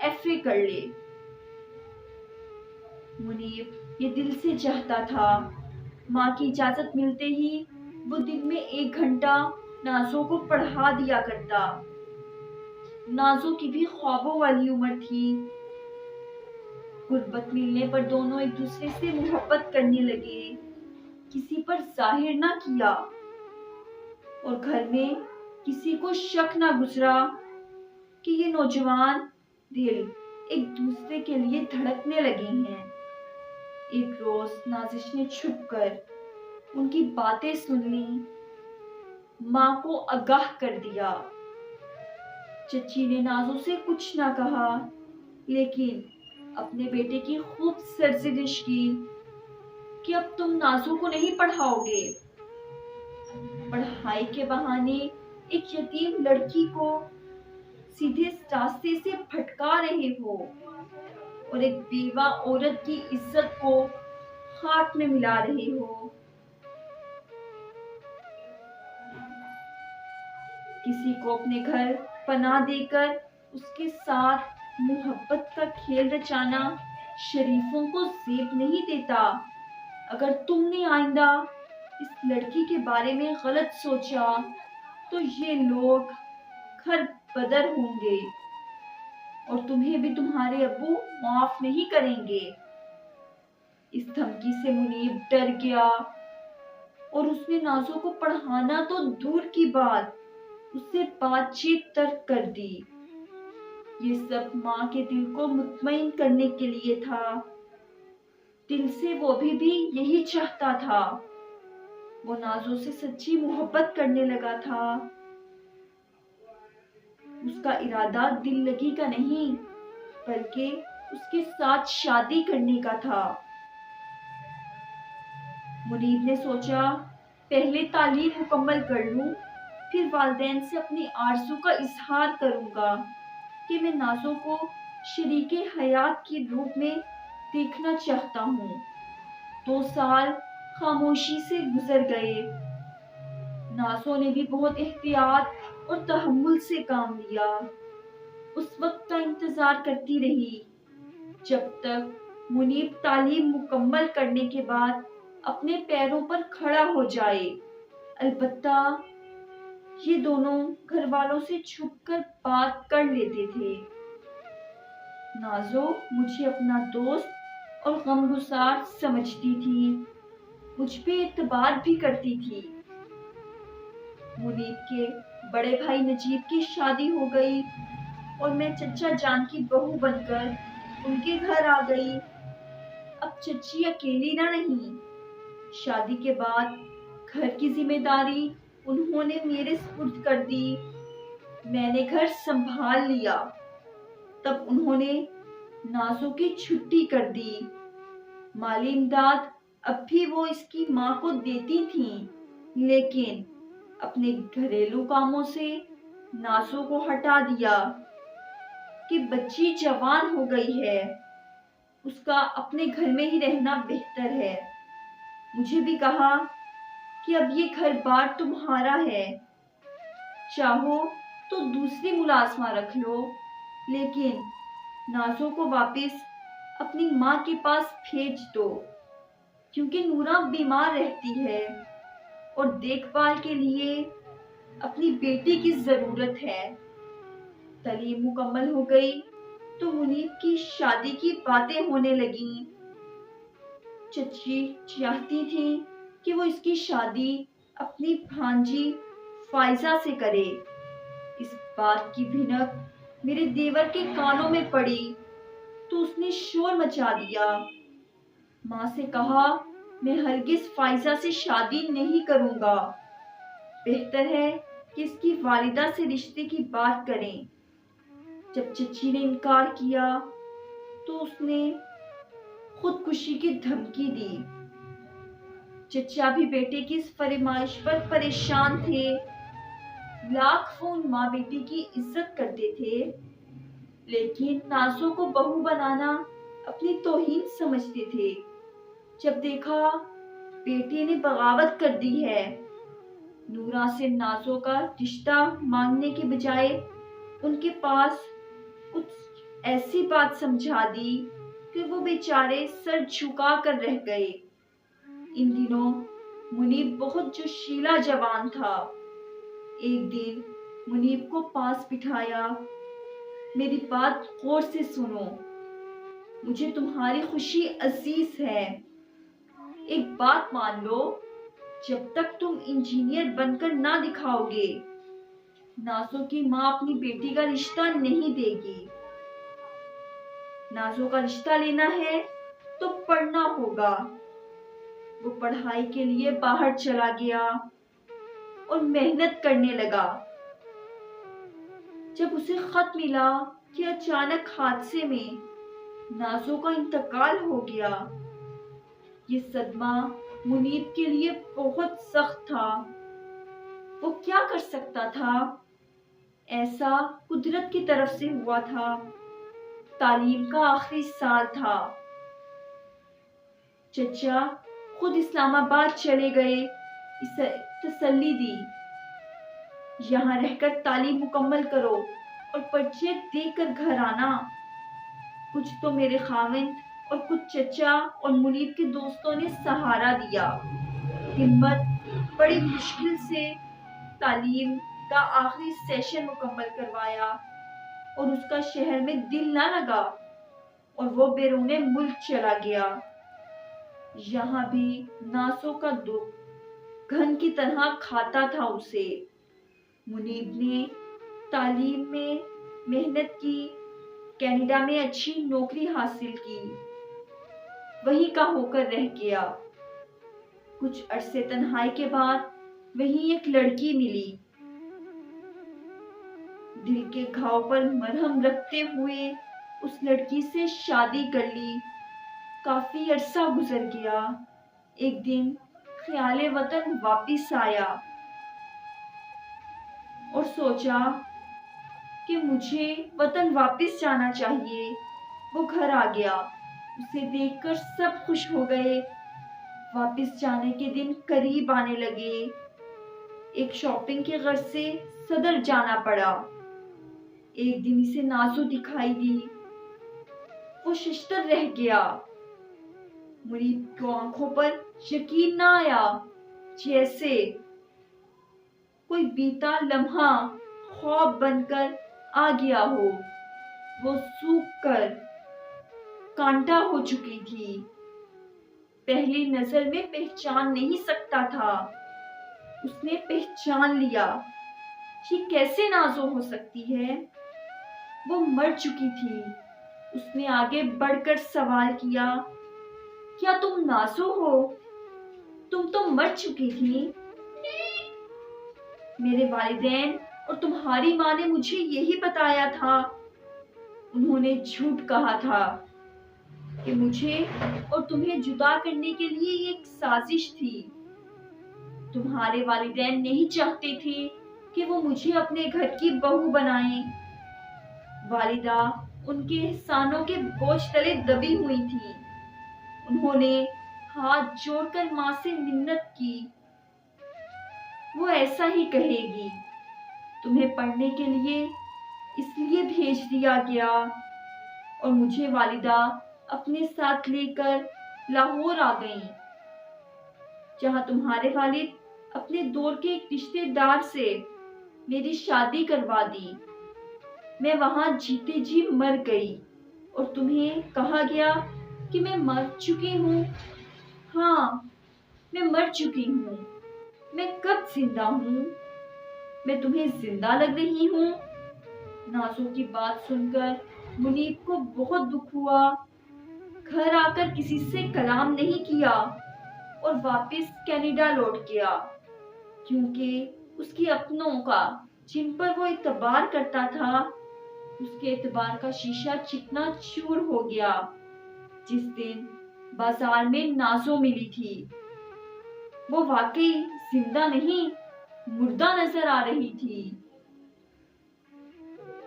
FA کر لے۔ منیب یہ دل سے چاہتا تھا۔ ماں کی اجازت ملتے ہی وہ دن میں 1 گھنٹہ نازو کو پڑھا دیا کرتا۔ نازو کی بھی خوابوں والی عمر تھی۔ غربت ملنے پر دونوں ایک دوسرے سے محبت کرنے لگے، کسی پر ظاہر نہ کیا، اور گھر میں کسی کو شک نہ گزرا کہ یہ نوجوان دل ایک دوسرے کے لیے دھڑکنے لگے ہیں۔ ایک روز نازش نے چھپ کر ان کی باتیں سن لی، ماں کو آگاہ کر دیا۔ چچی نے نازو سے کچھ نہ کہا، لیکن اپنے بیٹے کی خوب سرزنش کی کہ اب تم نازو کو نہیں پڑھاؤ گے، پڑھائی کے بہانے ایک یتیم لڑکی کو سیدھے راستے سے بھٹکا رہے ہو اور ایک بیوہ عورت کی عزت کو خاک میں ملا رہے ہو۔ کسی کو اپنے گھر پناہ دے کر اس کے ساتھ محبت کا کھیل رچانا شریفوں کو زیب نہیں دیتا۔ اگر تم نے آئندہ اس لڑکی کے بارے میں غلط سوچا تو یہ لوگ گھر بدر ہوں گے اور تمہیں بھی تمہارے ابو معاف نہیں کریں گے۔ اس دھمکی سے منیب ڈر گیا اور اس نے نازو کو پڑھانا تو دور کی بات، اس سے بات چیت ترک کر دی۔ یہ سب ماں کے دل کو مطمئن کرنے کے لیے تھا۔ دل سے وہ بھی یہی چاہتا تھا۔ وہ نازو سے سچی محبت کرنے لگا تھا۔ اس کا ارادہ دل لگی کا نہیں، بلکہ اس کے ساتھ شادی کرنے کا تھا۔ منیب نے سوچا پہلے تعلیم مکمل کر لوں، پھر والدین سے اپنی آرزو کا اظہار کروں گا کہ میں نازو کو شریک حیات کے روپ میں دیکھنا چاہتا ہوں۔ 2 سال خاموشی سے گزر گئے۔ نازو نے بھی بہت احتیاط اور تحمل سے کام لیا۔ اس وقت کا انتظار کرتی رہی جب تک منیب تعلیم مکمل کرنے کے بعد اپنے پیروں پر کھڑا ہو جائے۔ البتہ یہ دونوں گھر والوں سے چھپ کر بات کر لیتے تھے۔ نازو مجھے اپنا دوست اور غمگسار سمجھتی تھی، مجھ پہ اعتبار بھی کرتی تھی۔ منیب کے بڑے بھائی نجیب کی شادی ہو گئی اور میں چچا جان کی بہو بن کر ان کے گھر آ گئی۔ اب چچی اکیلی نہ نہیں، شادی کے بعد گھر کی ذمہ داری انہوں نے میرے سپرد کر دی۔ میں نے گھر سنبھال لیا۔ تب انہوں نے نازو کی چھٹی کر دی۔ مالی امداد اب بھی وہ اس کی ماں کو دیتی تھیں، لیکن اپنے گھریلو کاموں سے نازو کو ہٹا دیا کہ بچی جوان ہو گئی ہے، اس کا اپنے گھر میں ہی رہنا بہتر ہے۔ مجھے بھی کہا کہ اب یہ گھر بار تمہارا ہے، چاہو تو دوسری ملازمہ رکھ لو، لیکن نازو کو واپس اپنی ماں کے پاس بھیج دو، کیونکہ نورا بیمار رہتی ہے اور دیکھ بھال کے لیے اپنی بیٹی کی ضرورت ہے۔ تعلیم مکمل ہو گئی تو منیب کی شادی کی باتیں ہونے لگیں۔ چچی چاہتی تھی کہ وہ اس کی شادی اپنی بھانجی فائزہ سے کرے۔ اس بات کی بھنک میرے دیور کے کانوں میں پڑی تو اس نے شور مچا دیا۔ ماں سے کہا میں ہرگز فائزہ سے شادی نہیں کروں گا، بہتر ہے کہ اس کی والدہ سے رشتے کی بات کریں۔ جب چچی نے انکار کیا تو اس نے خودکشی کی دھمکی دی۔ چچا بھی بیٹے کی اس فرمائش پر پریشان تھے۔ لاکھ فون ماں بیٹی کی عزت کرتے تھے، لیکن نازو کو بہو بنانا اپنی توہین سمجھتے تھے۔ جب دیکھا بیٹے نے بغاوت کر دی ہے، نورا سے نازو کا رشتہ مانگنے کے بجائے ان کے پاس کچھ ایسی بات سمجھا دی کہ وہ بیچارے سر جھکا کر رہ گئے۔ ان دنوں منیب بہت جوشیلا جوان تھا۔ ایک دن منیب کو پاس بٹھایا، میری بات غور سے سنو، مجھے تمہاری خوشی عزیز ہے۔ ایک بات مان لو، جب تک تم انجینئر بن کر نہ دکھاؤ گے، نازو کی ماں اپنی بیٹی کا رشتہ نہیں دے گی۔ نازو کا رشتہ لینا ہے تو پڑھنا ہوگا۔ وہ پڑھائی کے لیے باہر چلا گیا اور محنت کرنے لگا۔ جب اسے خط ملا کہ اچانک حادثے میں نازو کا انتقال ہو گیا، یہ صدمہ منیب کے لیے بہت سخت تھا۔ وہ کیا کر سکتا تھا؟ ایسا قدرت کی طرف سے ہوا تھا۔ تعلیم کا آخری سال تھا۔ چچا خود اسلام آباد چلے گئے، اسے تسلی دی، یہاں رہ کر تعلیم مکمل کرو اور پرچے دے کر گھر آنا۔ کچھ تو میرے خاوند اور کچھ چچا اور منیب کے دوستوں نے سہارا دیا۔ ہمت بڑی مشکل سے تعلیم کا آخری سیشن مکمل کروایا اور اس کا شہر میں دل نہ لگا اور وہ بیرون ملک چلا گیا۔ یہاں بھی نازو کا دکھ گھن کی طرح کھاتا تھا اسے۔ منیب نے تعلیم میں محنت کی، کینیڈا میں اچھی نوکری حاصل کی، وہیں کا ہو کر رہ گیا۔ کچھ عرصے تنہائی کے بعد وہیں ایک لڑکی ملی۔ دل کے گھاؤ پر مرہم رکھتے ہوئے اس لڑکی سے شادی کر لی۔ کافی عرصہ گزر گیا۔ ایک دن خیال وطن واپس آیا اور سوچا کہ مجھے وطن واپس جانا چاہیے۔ وہ گھر آ گیا۔ اسے دیکھ کر سب خوش ہو گئے۔ واپس جانے کے دن قریب آنے لگے۔ ایک شاپنگ کے غرض سے صدر جانا پڑا۔ ایک دن اسے نازو دکھائی دی۔ وہ ششدر رہ گیا۔ منیب کی آنکھوں پر یقین نہ آیا، جیسے کوئی بیتا لمحہ خواب بن کر آ گیا ہو۔ وہ سوکھ کر کانٹا ہو چکی تھی۔ پہلی نظر میں پہچان نہیں سکتا تھا۔ اس نے پہچان لیا۔ یہ کیسے نازو ہو سکتی ہے؟ وہ مر چکی تھی۔ اس نے آگے بڑھ کر سوال کیا، کیا تم نازو ہو؟ تم تو مر چکی تھی۔ میرے والدین اور تمہاری ماں نے مجھے یہی بتایا تھا۔ انہوں نے جھوٹ کہا تھا کہ مجھے اور تمہیں جدا کرنے کے لیے یہ ایک سازش تھی۔ تمہارے والدین نہیں چاہتے تھے کہ وہ مجھے اپنے گھر کی بہو بنائیں۔ والدہ ان کے احسانوں کے بوجھ تلے دبی ہوئی تھی۔ انہوں نے ہاتھ جوڑ کر ماں سے منت کی، وہ ایسا ہی کہے گی، تمہیں پڑھنے کے لیے اس لیے بھیج دیا گیا۔ اور مجھے والدہ اپنے ساتھ لے کر لاہور آ گئیں، جہاں تمہارے والد اپنے دور کے ایک رشتے دار سے میری شادی کروا دی۔ میں وہاں جیتے جی مر گئی اور تمہیں کہا گیا کہ میں مر چکی ہوں۔ ہاں، میں مر چکی ہوں۔ میں کب زندہ ہوں؟ میں تمہیں زندہ لگ رہی ہوں؟ نازو کی بات سن کر منیب کو بہت دکھ ہوا۔ گھر آ کر کسی سے کلام نہیں کیا اور واپس کینیڈا لوٹ گیا، کیونکہ اس کے اپنوں کا، جن پر وہ اعتبار کرتا تھا، اس کے اعتبار کا شیشہ چکنا چور ہو گیا۔ جس دن بازار میں نازو ملی تھی، وہ واقعی زندہ نہیں، مردہ نظر آ رہی تھی۔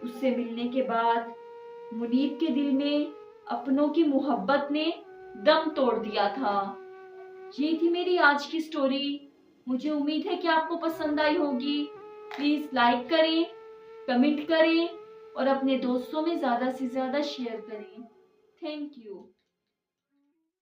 اس سے ملنے کے بعد منیب کے دل میں اپنوں کی محبت نے دم توڑ دیا تھا۔ یہ تھی میری آج کی سٹوری۔ مجھے امید ہے کہ آپ کو پسند آئی ہوگی۔ پلیز لائک کریں، کمنٹ کریں اور اپنے دوستوں میں زیادہ سے زیادہ شیئر کریں. Thank you.